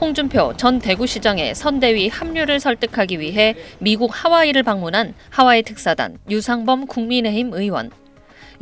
홍준표 전 대구시장의 선대위 합류를 설득하기 위해 미국 하와이를 방문한 하와이 특사단 유상범 국민의힘 의원.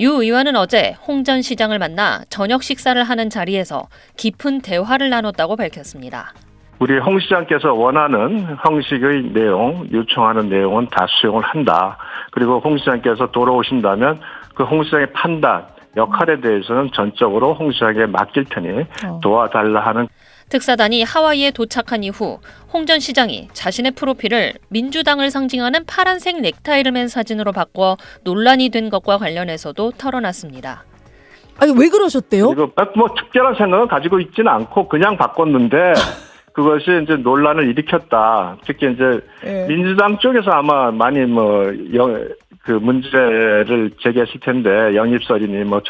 유 의원은 어제 홍 전 시장을 만나 저녁 식사를 하는 자리에서 깊은 대화를 나눴다고 밝혔습니다. 우리 홍 시장께서 원하는 형식의 내용, 요청하는 내용은 다 수용을 한다. 그리고 홍 시장께서 돌아오신다면 그 홍 시장의 판단, 역할에 대해서는 전적으로 홍 시장에게 맡길 테니 도와달라 하는. 특사단이 하와이에 도착한 이후 홍 전 시장이 자신의 프로필을 민주당을 상징하는 파란색 넥타이를 맨 사진으로 바꿔 논란이 된 것과 관련해서도 털어놨습니다. 아니 왜 그러셨대요? 이거 뭐 특별한 생각은 가지고 있지는 않고 그냥 바꿨는데 그것이 이제 논란을 일으켰다. 특히 이제 민주당 쪽에서 아마 많이 그 문제를 제기했을 텐데 영입설이니 뭐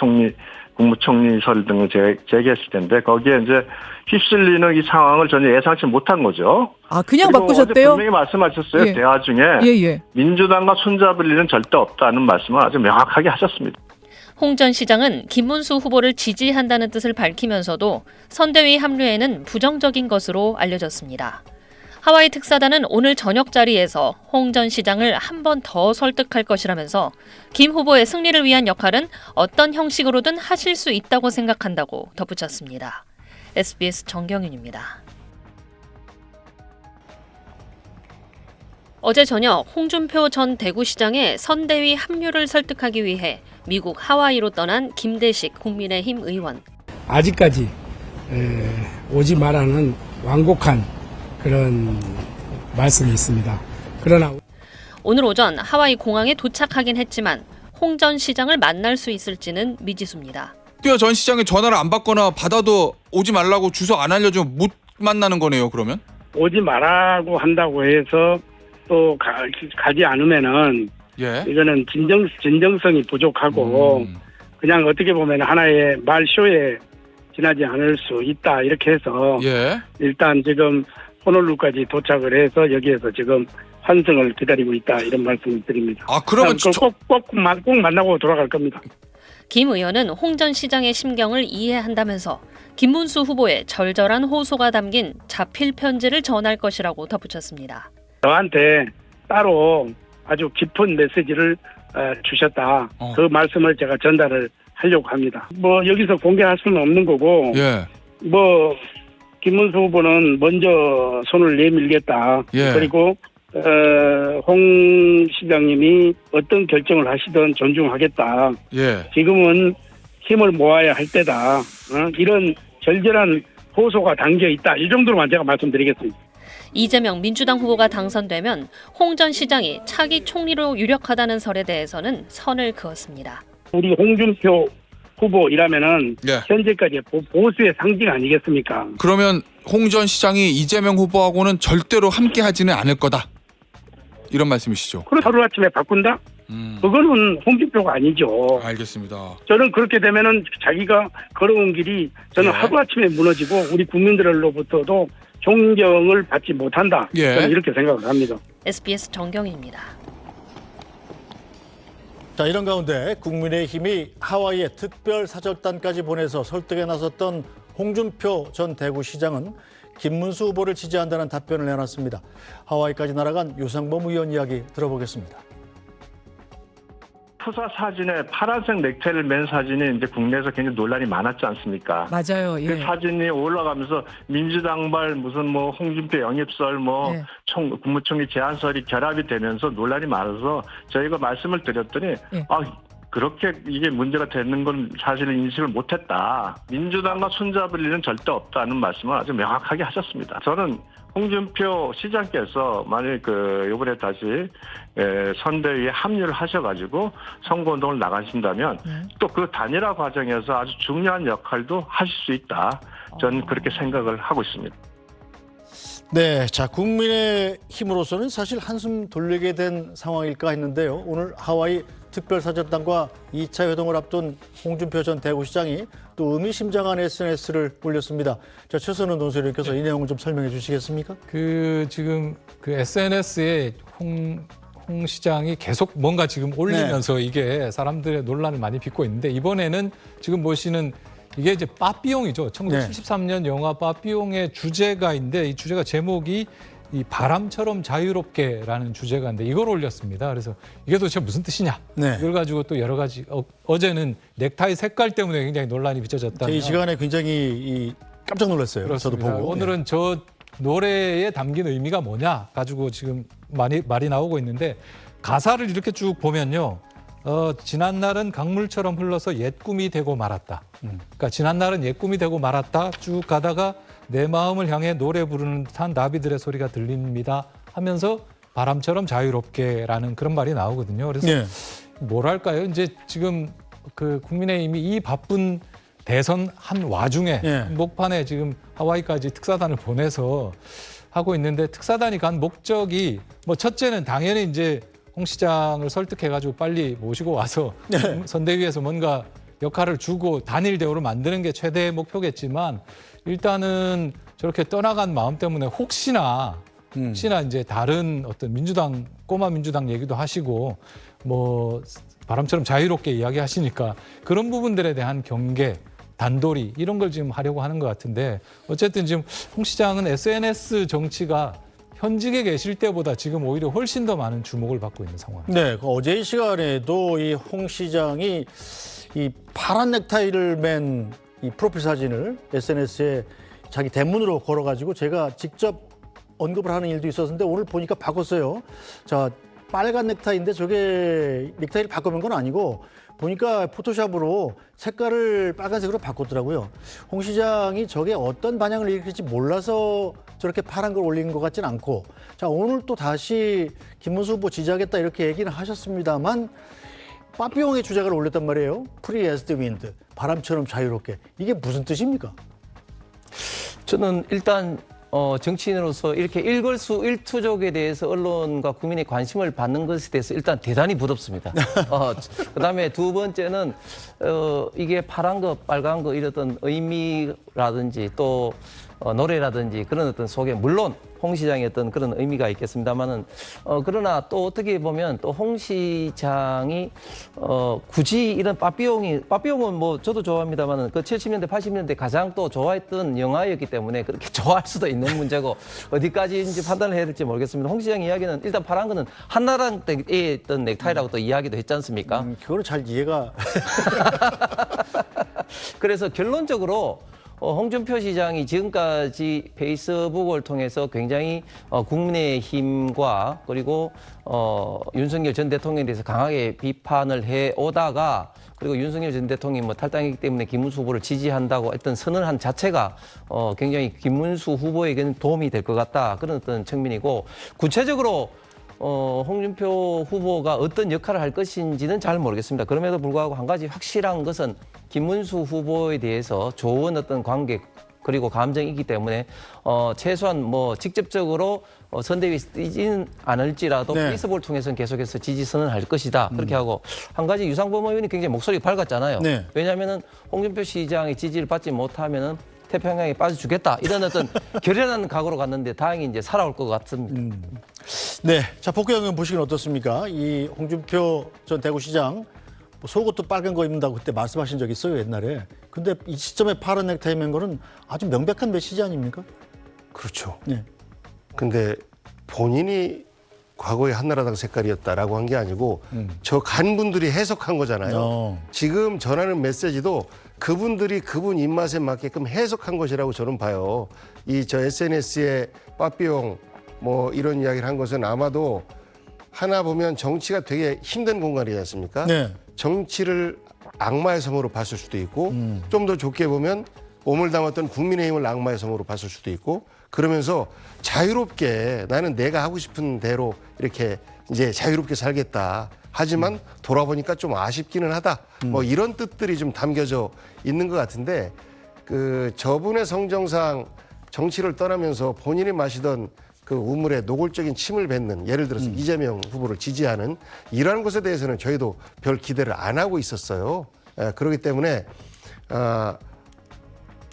국무총리설 등을 제기했을 텐데 거기에 이제 휩쓸리는 이 상황을 전혀 예상치 못한 거죠. 아 그냥 그리고 바꾸셨대요? 어제 분명히 말씀하셨어요. 예. 대화 중에 예. 민주당과 손잡을 일은 절대 없다는 말씀을 아주 명확하게 하셨습니다. 홍 전 시장은 김문수 후보를 지지한다는 뜻을 밝히면서도 선대위 합류에는 부정적인 것으로 알려졌습니다. 하와이 특사단은 오늘 저녁 자리에서 홍 전 시장을 한 번 더 설득할 것이라면서 김 후보의 승리를 위한 역할은 어떤 형식으로든 하실 수 있다고 생각한다고 덧붙였습니다. SBS 정경윤입니다. 어제 저녁 홍준표 전 대구시장의 선대위 합류를 설득하기 위해 미국 하와이로 떠난 김대식 국민의힘 의원. 아직까지 오지 말라는 완곡한 그런 말씀이 있습니다. 그러나 오늘 오전 하와이 공항에 도착하긴 했지만 홍 전 시장을 만날 수 있을지는 미지수입니다. 전 시장에 전화를 안 받거나 받아도 오지 말라고 주소 안 알려주면 못 만나는 거네요, 그러면? 오지 말라고 한다고 해서 또 가지 않으면은 이거는 진정성이 부족하고 그냥 어떻게 보면 하나의 말쇼에 지나지 않을 수 있다 이렇게 해서 일단 지금 호놀룰까지 도착을 해서 여기에서 지금 환승을 기다리고 있다 이런 말씀을 드립니다. 아 그러면 꼭 만나고 돌아갈 겁니다. 김 의원은 홍 전 시장의 심경을 이해한다면서 김문수 후보의 절절한 호소가 담긴 자필 편지를 전할 것이라고 덧붙였습니다. 저한테 따로 아주 깊은 메시지를 주셨다. 그 말씀을 제가 전달을 하려고 합니다. 뭐 여기서 공개할 수는 없는 거고 뭐 김문수 후보는 먼저 손을 내밀겠다. 그리고 홍 시장님이 어떤 결정을 하시든 존중하겠다. 지금은 힘을 모아야 할 때다. 이런 절절한 호소가 담겨 있다. 이 정도로만 제가 말씀드리겠습니다. 이재명 민주당 후보가 당선되면 홍 전 시장이 차기 총리로 유력하다는 설에 대해서는 선을 그었습니다. 우리 홍준표 후보이라면은 현재까지 보수의 상징 아니겠습니까? 그러면 홍 전 시장이 이재명 후보하고는 절대로 함께하지는 않을 거다. 이런 말씀이시죠? 그럼 하루아침에 바꾼다? 그거는 홍준표가 아니죠. 알겠습니다. 저는 그렇게 되면은 자기가 걸어온 길이 저는 하루아침에 무너지고 우리 국민들로부터도 존경을 받지 못한다. 저는 이렇게 생각을 합니다. SBS 정경희입니다. 자, 이런 가운데 국민의힘이 하와이에 특별사절단까지 보내서 설득에 나섰던 홍준표 전 대구시장은 김문수 후보를 지지한다는 답변을 내놨습니다. 하와이까지 날아간 유상범 의원 이야기 들어보겠습니다. 프사 사진에 파란색 넥타이를 맨 사진이 이제 국내에서 굉장히 논란이 많았지 않습니까? 맞아요. 그 사진이 올라가면서 민주당발 무슨 뭐 홍준표 영입설 국무총리 제안설이 결합이 되면서 논란이 많아서 저희가 말씀을 드렸더니 그렇게 이게 문제가 되는 건 사실 인식을 못했다. 민주당과 손잡을 일은 절대 없다는 말씀을 아주 명확하게 하셨습니다. 저는 홍준표 시장께서 만약 이번에 다시 선대위에 합류를 하셔가지고 선거운동을 나가신다면 또 그 단일화 과정에서 아주 중요한 역할도 하실 수 있다. 저는 그렇게 생각을 하고 있습니다. 네, 자 국민의힘으로서는 사실 한숨 돌리게 된 상황일까 했는데요. 오늘 하와이 특별사절단과 2차 회동을 앞둔 홍준표 전 대구시장이 또 의미심장한 SNS를 올렸습니다. 자, 최선은 논설위원께서 이 내용을 좀 설명해 주시겠습니까? 지금 SNS에 홍 시장이 계속 뭔가 지금 올리면서 이게 사람들의 논란을 많이 빚고 있는데 이번에는 지금 보시는 이게 이제 빠삐용이죠. 1973년 영화 빠삐용의 주제가인데 이 주제가 제목이 이 바람처럼 자유롭게라는 주제가인데 이걸 올렸습니다. 그래서 이게 도대체 무슨 뜻이냐? 네. 이걸 가지고 또 여러 가지 어제는 넥타이 색깔 때문에 굉장히 논란이 빚어졌다. 이 시간에 굉장히 깜짝 놀랐어요. 그렇습니다. 저도 보고. 오늘은 저 노래에 담긴 의미가 뭐냐 가지고 지금 말이 나오고 있는데 가사를 이렇게 쭉 보면요. 지난 날은 강물처럼 흘러서 옛 꿈이 되고 말았다. 그러니까 지난 날은 옛 꿈이 되고 말았다. 쭉 가다가 내 마음을 향해 노래 부르는 듯한 나비들의 소리가 들립니다. 하면서 바람처럼 자유롭게라는 그런 말이 나오거든요. 그래서 네. 뭐랄까요? 이제 지금 그 국민의힘이 이 바쁜 대선 한 와중에 네. 목판에 지금 하와이까지 특사단을 보내서 하고 있는데 특사단이 간 목적이 뭐 첫째는 당연히 이제 홍 시장을 설득해가지고 빨리 모시고 와서 네. 선대위에서 뭔가 역할을 주고 단일 대우를 만드는 게 최대의 목표겠지만 일단은 저렇게 떠나간 마음 때문에 혹시나 이제 다른 어떤 민주당 꼬마 민주당 얘기도 하시고 뭐 바람처럼 자유롭게 이야기하시니까 그런 부분들에 대한 경계 단도리 이런 걸 지금 하려고 하는 것 같은데 어쨌든 지금 홍 시장은 SNS 정치가 현직에 계실 때보다 지금 오히려 훨씬 더 많은 주목을 받고 있는 상황입니다. 네, 어제 이 시간에도 이 홍 시장이 이 파란 넥타이를 맨 이 프로필 사진을 SNS에 자기 대문으로 걸어가지고 제가 직접 언급을 하는 일도 있었는데 오늘 보니까 바꿨어요. 자, 빨간 넥타이인데 저게 넥타이를 바꾸는 건 아니고 보니까 포토샵으로 색깔을 빨간색으로 바꿨더라고요. 홍 시장이 저게 어떤 반향을 일으킬지 몰라서 저렇게 파란 걸 올린 것 같진 않고 자, 오늘 또 다시 김문수 후보 지지하겠다 이렇게 얘기는 하셨습니다만 빠삐용의 주제가를 올렸단 말이에요. Free as the wind, 바람처럼 자유롭게. 이게 무슨 뜻입니까? 저는 일단 정치인으로서 이렇게 일거수일투족에 대해서 언론과 국민의 관심을 받는 것에 대해서 일단 대단히 부럽습니다. 그다음에 두 번째는 이게 파란 거, 빨간 거 이런 의미라든지 또 노래라든지 그런 어떤 속에 물론 홍 시장의 어떤 그런 의미가 있겠습니다만은 그러나 또 어떻게 보면 또 홍 시장이 굳이 이런 빠삐용은 뭐 저도 좋아합니다만은 그 70년대 80년대 가장 또 좋아했던 영화였기 때문에 그렇게 좋아할 수도 있는 문제고 어디까지인지 판단을 해야 될지 모르겠습니다. 홍 시장 이야기는 일단 파란 거는 한나라당 때의 어떤 넥타이라고 또 이야기도 했지 않습니까? 그거는 잘 이해가. 그래서 결론적으로 홍준표 시장이 지금까지 페이스북을 통해서 굉장히 국민의힘과 그리고 윤석열 전 대통령에 대해서 강하게 비판을 해오다가 그리고 윤석열 전 대통령이 뭐 탈당이기 때문에 김문수 후보를 지지한다고 했던 선언한 자체가 굉장히 김문수 후보에게는 도움이 될 것 같다 그런 어떤 측면이고 구체적으로 홍준표 후보가 어떤 역할을 할 것인지는 잘 모르겠습니다. 그럼에도 불구하고 한 가지 확실한 것은 김문수 후보에 대해서 좋은 어떤 관계 그리고 감정이 있기 때문에 최소한 뭐 직접적으로 선대위에 뛰지는 않을지라도 네. 페이스북을 통해서는 계속해서 지지 선언할 것이다. 그렇게 하고 한 가지 유상범 의원이 굉장히 목소리 밝았잖아요. 네. 왜냐하면은 홍준표 시장의 지지를 받지 못하면은 태평양에 빠져주겠다 이런 어떤 결연한 각오로 갔는데 다행히 이제 살아올 것 같습니다. 네, 자 복귀 의원 보시기는 어떻습니까? 이 홍준표 전 대구시장 뭐 속옷도 빨간 거 입는다고 그때 말씀하신 적 있어요 옛날에. 근데 이 시점에 파란 넥타이 맨 거는 아주 명백한 메시지 아닙니까? 그렇죠. 네. 근데 본인이 과거의 한나라당 색깔이었다라고 한 게 아니고 저 간 분들이 해석한 거잖아요. 지금 전하는 메시지도 그분들이 그분 입맛에 맞게끔 해석한 것이라고 저는 봐요. 이 저 SNS에 빠삐용 뭐 이런 이야기를 한 것은 아마도 하나 보면 정치가 되게 힘든 공간이지 않습니까? 네. 정치를 악마의 섬으로 봤을 수도 있고 좀 더 좋게 보면 몸을 담았던 국민의힘을 악마의 섬으로 봤을 수도 있고 그러면서 자유롭게 나는 내가 하고 싶은 대로 이렇게 이제 자유롭게 살겠다. 하지만 돌아보니까 좀 아쉽기는 하다. 뭐 이런 뜻들이 좀 담겨져 있는 것 같은데 그 저분의 성정상 정치를 떠나면서 본인이 마시던 그 우물에 노골적인 침을 뱉는 예를 들어서 이재명 후보를 지지하는 이러한 것에 대해서는 저희도 별 기대를 안 하고 있었어요. 그렇기 때문에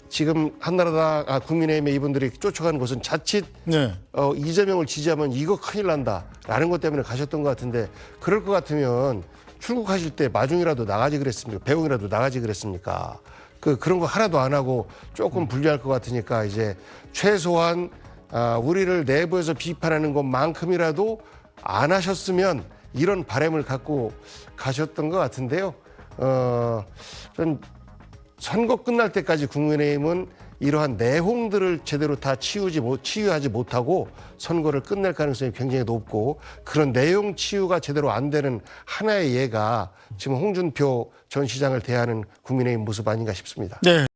지금 한나라당 국민의힘의 이분들이 쫓아가는 것은 자칫 네. 이재명을 지지하면 이거 큰일 난다라는 것 때문에 가셨던 것 같은데 그럴 것 같으면 출국하실 때 마중이라도 나가지 그랬습니까? 배웅이라도 나가지 그랬습니까? 그런 거 하나도 안 하고 조금 불리할 것 같으니까 이제 최소한 우리를 내부에서 비판하는 것만큼이라도 안 하셨으면 이런 바람을 갖고 가셨던 것 같은데요. 전 선거 끝날 때까지 국민의힘은 이러한 내홍들을 제대로 다 치유하지 못하고 선거를 끝낼 가능성이 굉장히 높고, 그런 내용 치유가 제대로 안 되는 하나의 예가 지금 홍준표 전 시장을 대하는 국민의힘 모습 아닌가 싶습니다. 네.